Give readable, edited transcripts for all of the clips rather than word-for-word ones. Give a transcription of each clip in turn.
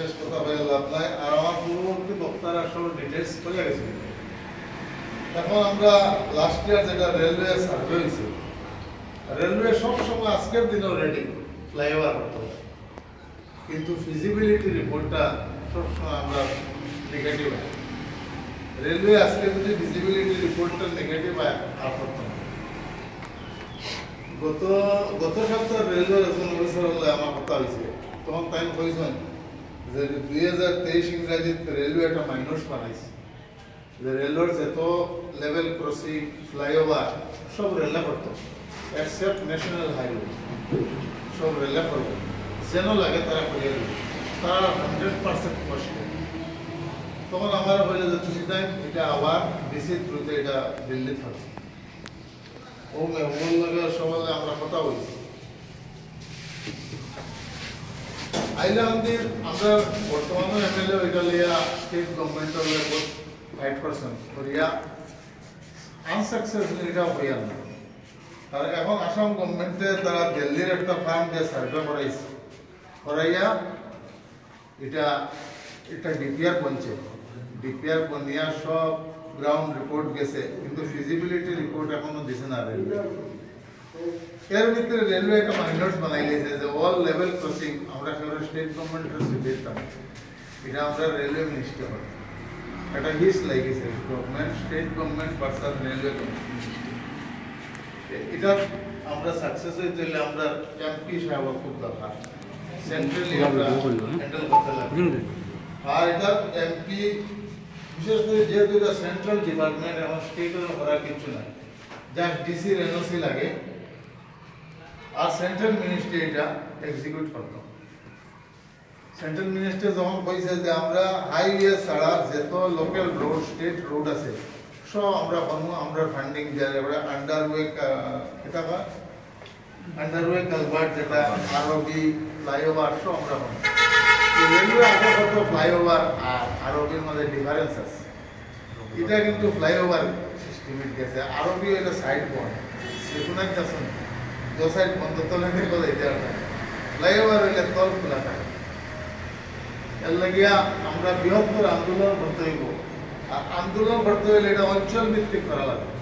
বিশেষ কথা বলে লাভ নাই। আর আমার পূর্ববর্তী বক্তারা সব ডিটেলস করে গেছে। এখন আমরা লাস্ট ইয়ার যেটা রেলওয়ে সার্ভে হয়েছে, রেলওয়ে সবসময় আজকের দিনেও রেডি ফ্লাইওভার করতে হবে, কিন্তু ফিজিবিলিটি রিপোর্টটা সবসময় আমরা নেগেটিভ হয়। রেলওয়ে আজকে যদি ফিজিবিলিটি রিপোর্টটা নেগেটিভ হয় আর করতে হবে। গত সপ্তাহে রেলওয়ে একজন অফিসার হলে আমার কথা হয়েছে, তখন তাই কইছেন যে 2023 ইংরাজিতে রেলওয়ে একটা মাইনস বানাইছে, যে রেলওয়ের যত লেভেল ক্রসিং ফ্লাইওভার সব রেলে করতো, এক্সেপ্ট ন্যাশনাল হাইওয়ে সব রেলে করবো, যেন লাগে তারা করিয়ে দেবে, তারা 100% কষ্ট। তখন আমার বলে যে তুমি তাই এটা আবার ডিসি থ্রুতে এটা দিল্লি থাকবে, ও মেহবুল নগর সমাজে আমরা কথা বলছি। আইলা আমাদের আমরা বর্তমানে এমএলএ ওইটা লিয়া স্টেট গভর্নমেন্টের লেভেল ফাইট করছেন করিয়া আনসাকসেসফুল এটা হইয়া না। আর এখন আসাম গভর্নমেন্টে তারা দিল্লির একটা ফার্ম দিয়ে সার্ভে করাইয়া এটা ডিপিআর বনছে, ডিপিআর বনিয়া সব গ্রাউন্ড রিপোর্ট গেছে, কিন্তু ফিজিবিলিটি রিপোর্ট এখনো দিছে না রেলওয়ে। এর ভিতরে রেলওয়ে একটা মাইনস বানাই লিয়েছে যে অল লেভেল ক্রসিং আমরা কেবল স্টেট গভর্নমেন্টের দিতাম, এটা আমরা রেলওয়ে মিনিস্ট্রি হবে, এটা হিস লাগিয়েছে government state government versus railway government. এটা আমরা সাকসেস হইতে হলে আমরা এমপি সাহেব খুব দরকার, সেন্ট্রালি আমরা হ্যান্ডেল করতে লাগবে। আর এটা এমপি বিশেষ করে যেহেতু এটা সেন্ট্রাল ডিপার্টমেন্ট, এখন স্টেটের করার কিছু নাই, জাস্ট ডিসির এনওসি লাগে আর সেন্ট্রাল মিনিস্ট্রি এটা এক্সিকিউট করতো। সেন্ট্রাল মিনিস্ট্রি যখন কইছে যে আমরা হাইওয়ে ছাড়া যত লোকাল রোড স্টেট রোড আছে সব আমরা করবো, আমরা ফান্ডিং দেওয়া যাবে, আন্ডারওয়ে কালভার্ট যেটা আরবি ফ্লাইওভার সব আমরা করবো। রেলওয়ে আগে কত ফ্লাইওভার আর আরবির মধ্যে ডিফারেন্স আছে, এটা কিন্তু ফ্লাইওভার সিস্টেমিক গেছে, আরবি এটা সাইড বন্ধ, সেগুলো যাচ্ছেন দো সাইড বন্ধ তলে বলে এটা ফ্লাইওভার হইলে তল খোলা থাকে। এর লাগিয়া আমরা বৃহত্তর আন্দোলন করতে হইব, আর আন্দোলন করতে হইলে এটা অঞ্চল ভিত্তিক করা লাগবে,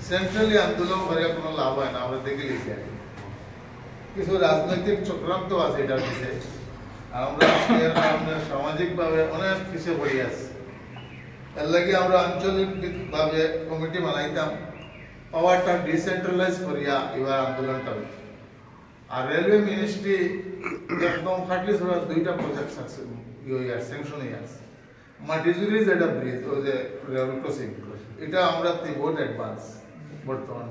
সেন্ট্রালি আন্দোলন করে কোনো লাভ হয় না। আমরা দেখে লিখি কিছু রাজনৈতিক চক্রান্ত আছে এটার পিছিয়ে, আর আমরা সামাজিকভাবে অনেক কিছু পড়ে আছি। এর লাগে আমরা আঞ্চলিকভাবে কমিটি বানাইতাম, পাওয়ারটা ডিসেন্ট্রালাইজ করিয়া এবার আন্দোলনটা হইত। আর রেলওয়ে মিনিস্ট্রি একদম খাটলি ছাড়া 2টা প্রজেক্ট সাকসেস স্যাংশন হয়ে আছে। মাটিজুরি যেটা ব্রিজ ওই যে রেল ক্রসিং, এটা আমরা বহুত অ্যাডভান্স বর্তমানে।